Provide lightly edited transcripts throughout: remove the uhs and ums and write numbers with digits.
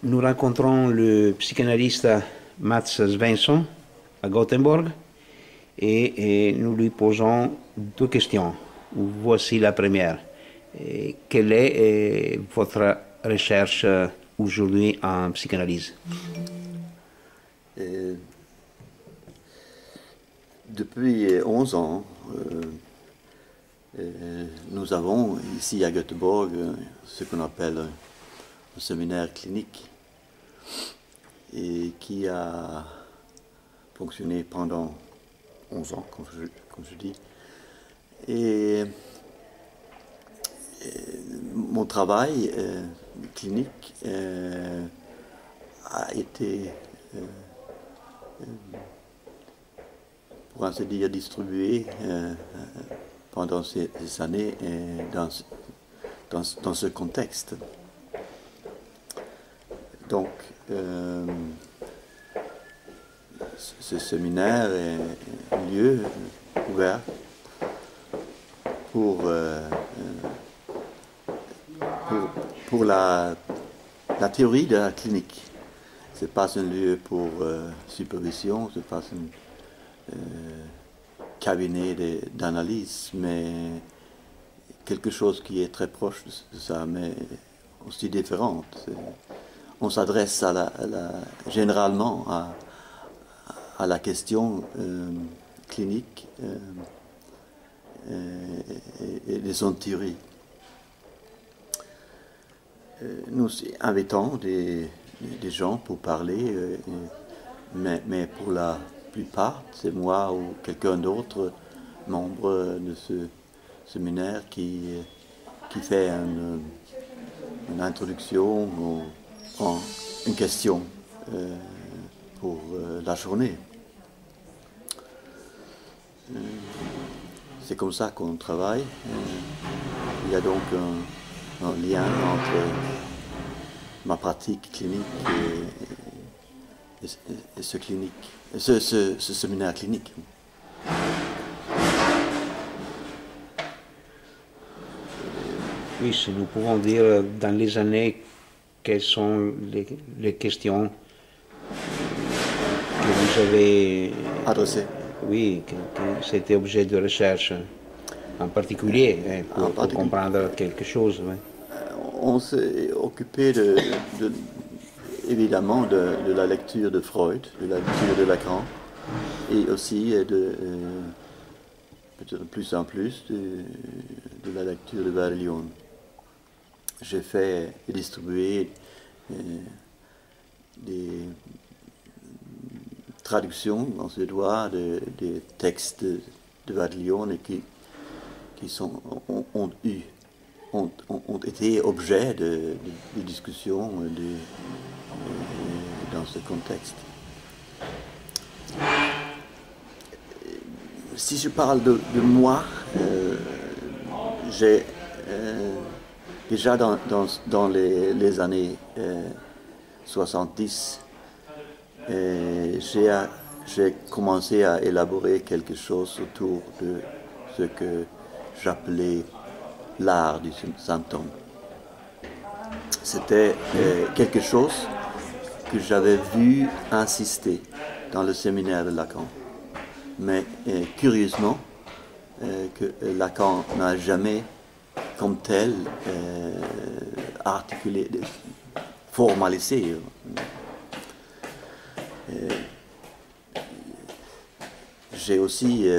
Nous rencontrons le psychanalyste Mats Svensson à Gothenburg et nous lui posons deux questions. Voici la première. Quelle est votre recherche aujourd'hui en psychanalyse? Depuis 11 ans, nous avons ici à Göteborg ce qu'on appelle un séminaire clinique et qui a fonctionné pendant 11 ans, comme je dis. Et mon travail clinique a été, pour ainsi dire, distribué pendant ces années dans ce contexte. Donc, ce séminaire est un lieu ouvert pour la théorie de la clinique. Ce n'est pas un lieu pour supervision, ce n'est pas un cabinet d'analyse, mais quelque chose qui est très proche de ça, mais aussi différente. On s'adresse généralement à la question clinique et de son théorie. Nous invitons des gens pour parler, mais pour la plupart, c'est moi ou quelqu'un d'autre, membre de ce séminaire, qui fait une introduction ou une question pour la journée. C'est comme ça qu'on travaille. Il y a donc un lien entre ma pratique clinique et ce séminaire clinique. Oui, si nous pouvons dire dans les années quelles sont les questions que vous avez adressées. Oui, que c'était objet de recherche en particulier, pour comprendre quelque chose. Oui. On s'est occupé évidemment de la lecture de Freud, de la lecture de Lacan, et aussi peut-être plus en plus de la lecture de Bergson. J'ai fait et distribué des traductions en suédois des textes de Bergson et qui ont été objet de discussions dans ce contexte. Si je parle de moi, j'ai déjà dans les années 70, j'ai commencé à élaborer quelque chose autour de ce que j'appelais l'art du symptôme. C'était quelque chose que j'avais vu insister dans le séminaire de Lacan. Mais curieusement, que Lacan n'a jamais comme tel articulé, formalisé. J'ai aussi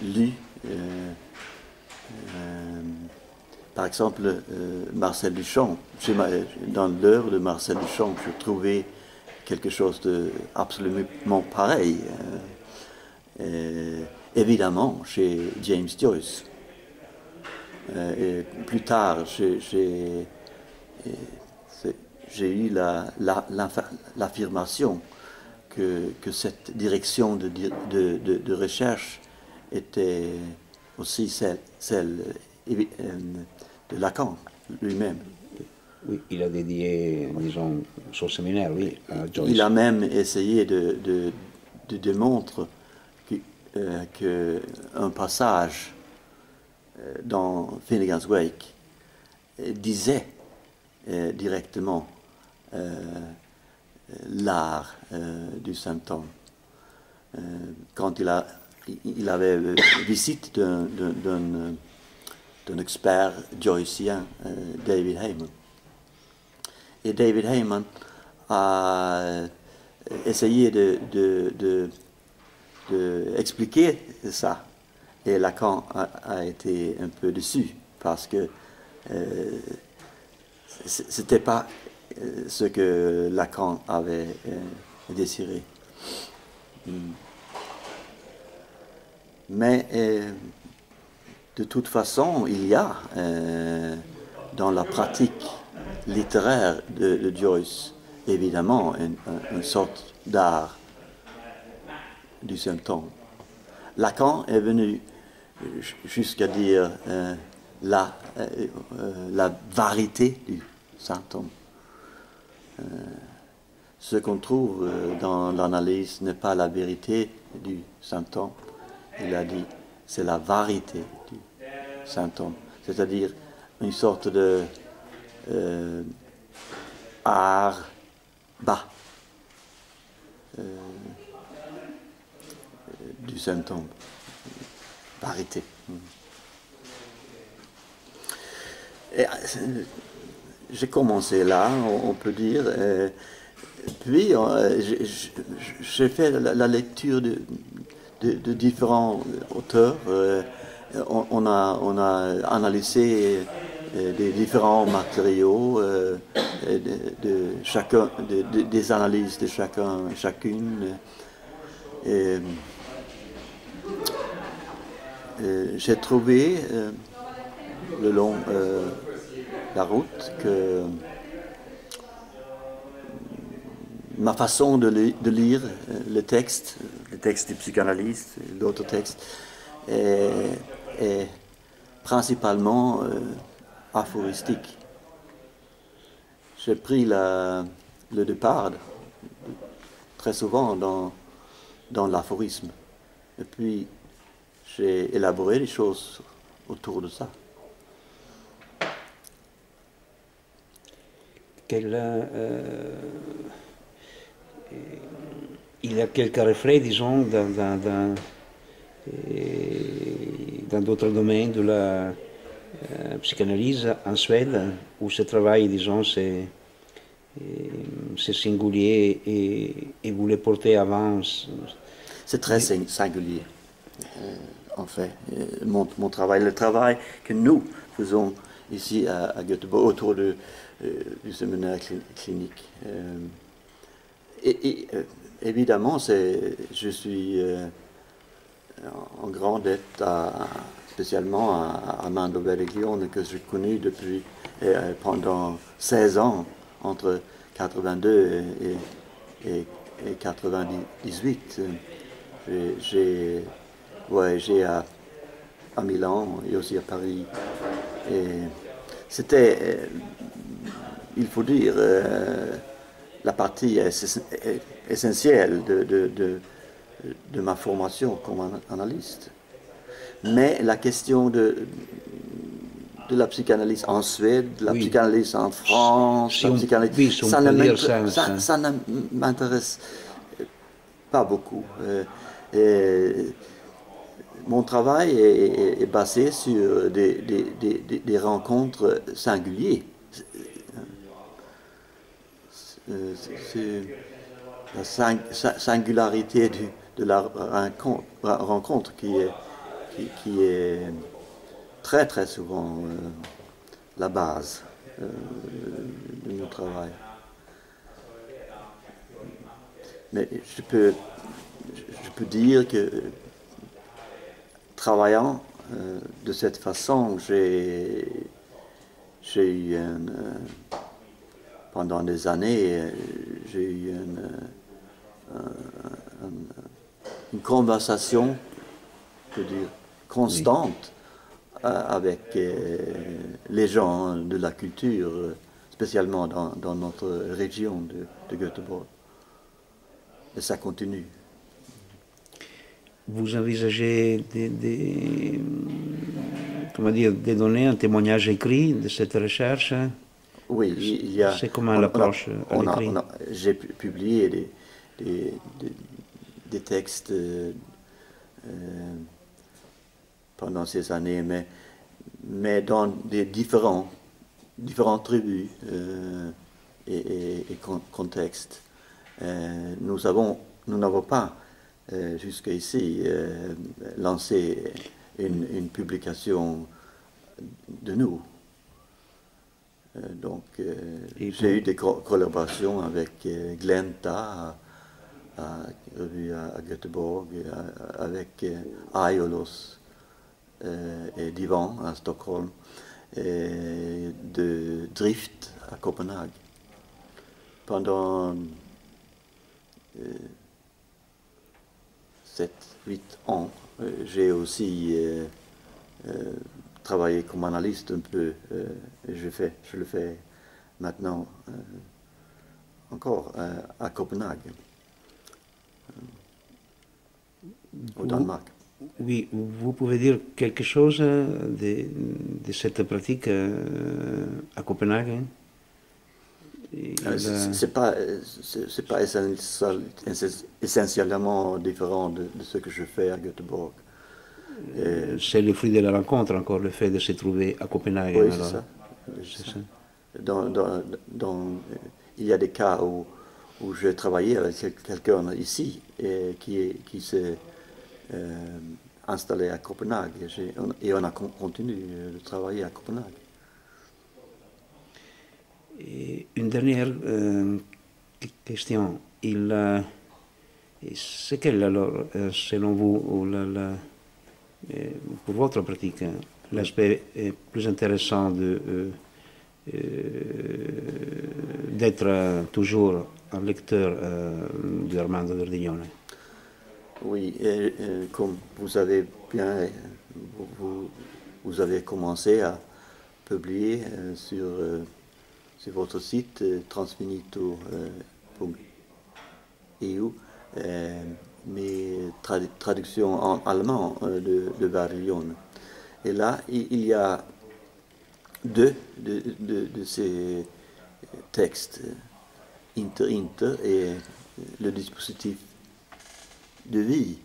lu, par exemple, Marcel Duchamp. Dans l'œuvre de Marcel Duchamp, je trouvais quelque chose d'absolument pareil. Évidemment, chez James Joyce. Et plus tard, j'ai eu l'affirmation que cette direction de recherche était aussi celle de Lacan lui-même. Oui, il a dédié, disons, son séminaire, oui, à Joyce. Il a même essayé de démontrer qu'un passage dans Finnegan's Wake disait directement l'art du saint homme. Quand il avait visite d'un expert joycien, David Heyman. Et David Heyman a essayé de expliquer ça. Et Lacan a été un peu déçu parce que c'était pas ce que Lacan avait désiré. Mais de toute façon, il y a dans la pratique littéraire de Joyce, évidemment, une sorte d'art du symptôme. Lacan est venu jusqu'à dire la variété du symptôme. Ce qu'on trouve dans l'analyse n'est pas la vérité du symptôme. Il a dit c'est la variété du symptôme, c'est-à-dire une sorte de art bas du symptôme, variété. Et j'ai commencé là, on peut dire, puis j'ai fait la lecture de différents auteurs. On a analysé des différents matériaux, des analyses de chacune. J'ai trouvé le long la route que ma façon de lire le texte du psychanalyste, l'autre texte, est principalement aphoristique. J'ai pris le départ très souvent dans l'aphorisme. Et puis, j'ai élaboré des choses autour de ça. Il y a quelques reflets, disons, dans d'autres domaines de la psychanalyse en Suède, où ce travail, disons, c'est singulier et vous le portez avant. C'est très singulier, en fait. Mon travail, le travail que nous faisons ici à Göteborg autour du séminaire clinique. Évidemment, je suis en grande dette spécialement à Mando Berglione, que j'ai connu depuis pendant 16 ans, entre 82 et 98. J'ai voyagé à Milan et aussi à Paris. Et c'était, il faut dire, la partie essentielle de ma formation comme analyste. Mais la question de la psychanalyse en Suède, la psychanalyse en France, la psychanalyse, ça ne m'intéresse pas beaucoup. Mon travail est basé sur des rencontres singulières. C'est la singularité de la rencontre qui est très très souvent la base de mon travail. Mais je peux dire que travaillant de cette façon, j'ai eu pendant des années, j'ai eu une conversation, je veux dire, constante avec les gens de la culture, spécialement dans notre région de Göteborg. Et ça continue. Vous envisagez de donner un témoignage écrit de cette recherche? Oui, il y a. C'est comment l'approche à l'écrit? J'ai publié des textes pendant ces années, mais dans des différentes tribus et contextes. Nous n'avons pas jusqu'ici lancé une publication de nous. Donc, j'ai eu des collaborations avec Glenta à revue à Göteborg, avec Aiolos et Divan à Stockholm, et de Drift à Copenhague. Pendant 7-8 ans, j'ai aussi travaillé comme analyste un peu. Je le fais maintenant encore à Copenhague, au Danemark. Oui, vous pouvez dire quelque chose de cette pratique à Copenhague? C'est pas essentiellement différent de ce que je fais à Göteborg. C'est le fruit de la rencontre, encore le fait de se trouver à Copenhague. Oui, c'est ça. Il y a des cas où j'ai travaillé avec quelqu'un ici et qui s'est installé à Copenhague et on a continué de travailler à Copenhague. Et une dernière question. C'est quel alors, selon vous, pour votre pratique, l'aspect plus intéressant d'être toujours un lecteur de Armando Verdignone? Oui, comme vous avez bien, vous avez commencé à publier sur votre site transfinito.eu mes traductions en allemand de Verdignone. Et là, il y a deux de ces textes, Inter et le dispositif de vie,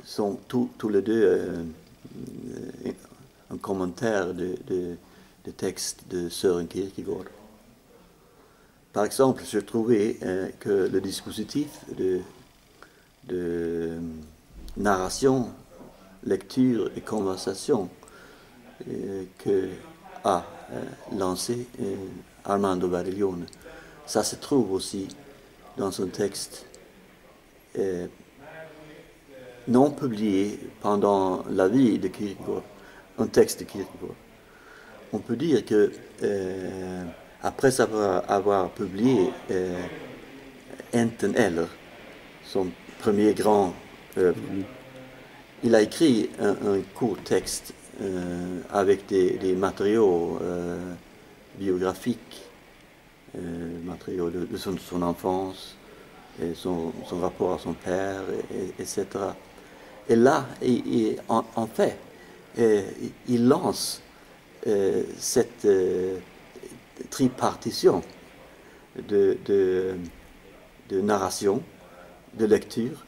sont tous les deux un commentaire de textes de Søren Kierkegaard. Par exemple, je trouvais que le dispositif de narration, lecture et conversation que a lancé Armando Verdignone, ça se trouve aussi dans un texte non publié pendant la vie de Kierkegaard, un texte de Kierkegaard. On peut dire que après avoir publié Enten Eller, son premier grand œuvre, il a écrit un court texte avec des matériaux biographiques, matériaux de son enfance, et son rapport à son père, etc. Et là, en fait, il lance cette tripartition de narration, de lecture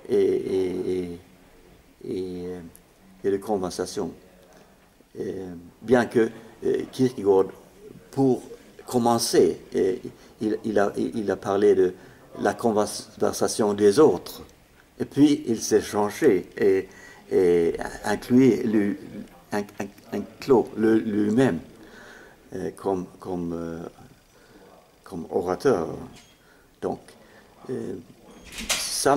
et de conversation. Bien que Kierkegaard, pour commencer, il a parlé de la conversation des autres, et puis il s'est changé et inclut lui-même comme orateur. Donc, ça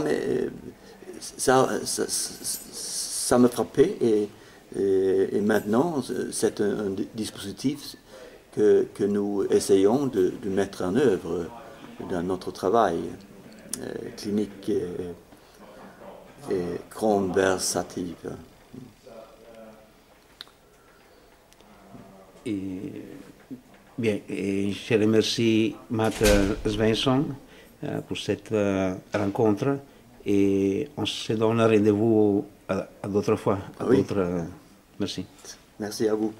me frappait et maintenant c'est un dispositif que nous essayons de mettre en œuvre dans notre travail clinique et conversatif. Bien, et je remercie Matt Svensson pour cette rencontre et on se donne rendez-vous à d'autres fois. Oui. Merci. Merci à vous.